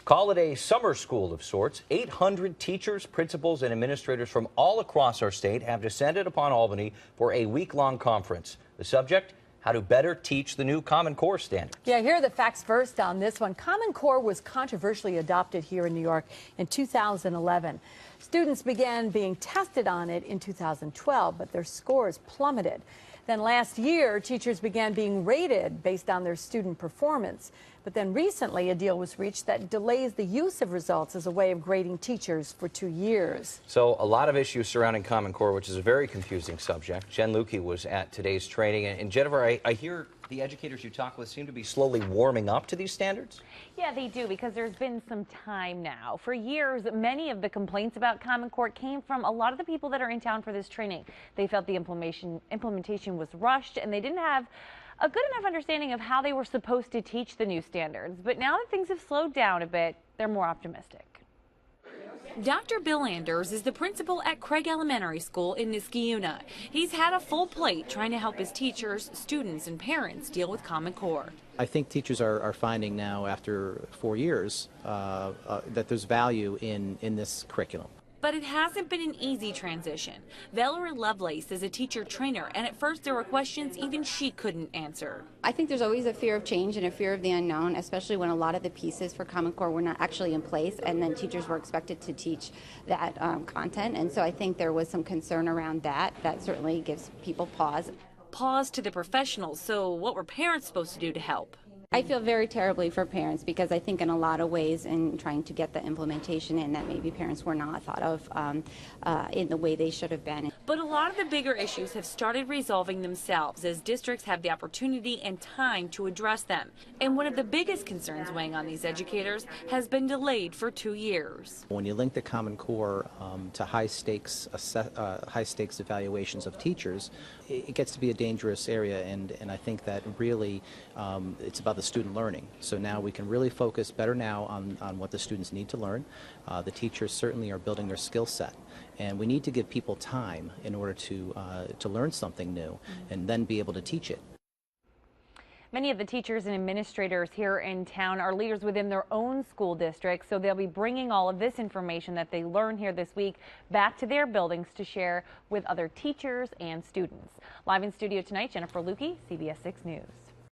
Call it a summer school of sorts. 800 teachers, principals, and administrators from all across our state have descended upon Albany for a week-long conference. The subject: how to better teach the new Common Core standards. Yeah, here are the facts first on this one. Common Core was controversially adopted here in New York in 2011. Students began being tested on it in 2012, but their scores plummeted. Then last year, teachers began being rated based on their student performance. But then recently, a deal was reached that delays the use of results as a way of grading teachers for 2 years. So a lot of issues surrounding Common Core, which is a very confusing subject. Jen Lukey was at today's training. And Jennifer, I hear the educators you talk with seem to be slowly warming up to these standards? Yeah, they do, because there's been some time now. For years, many of the complaints about Common Core came from a lot of the people that are in town for this training. They felt the implementation was rushed, and they didn't have a good enough understanding of how they were supposed to teach the new standards. But now that things have slowed down a bit, they're more optimistic. Dr. Bill Anders is the principal at Craig Elementary School in Niskayuna. He's had a full plate trying to help his teachers, students, and parents deal with Common Core. I think teachers are finding now, after 4 years, that there's value in this curriculum. But it hasn't been an easy transition. Valarie Lovelace is a teacher trainer, and at first there were questions even she couldn't answer. I think there's always a fear of change and a fear of the unknown, especially when a lot of the pieces for Common Core were not actually in place, and then teachers were expected to teach that content. And so I think there was some concern around that. That certainly gives people pause. Pause to the professionals. So what were parents supposed to do to help? I feel very terribly for parents, because I think in a lot of ways in trying to get the implementation in, that maybe parents were not thought of in the way they should have been. But a lot of the bigger issues have started resolving themselves as districts have the opportunity and time to address them. And one of the biggest concerns weighing on these educators has been delayed for 2 years. When you link the Common Core to high stakes evaluations of teachers, it gets to be a dangerous area, and I think that really it's about the student learning. So now we can really focus better now on what the students need to learn. The teachers certainly are building their skill set, and we need to give people time in order to learn something new and then be able to teach it. Many of the teachers and administrators here in town are leaders within their own school districts, so they'll be bringing all of this information that they learn here this week back to their buildings to share with other teachers and students. Live in studio tonight, Jennifer Lukey, CBS 6 News.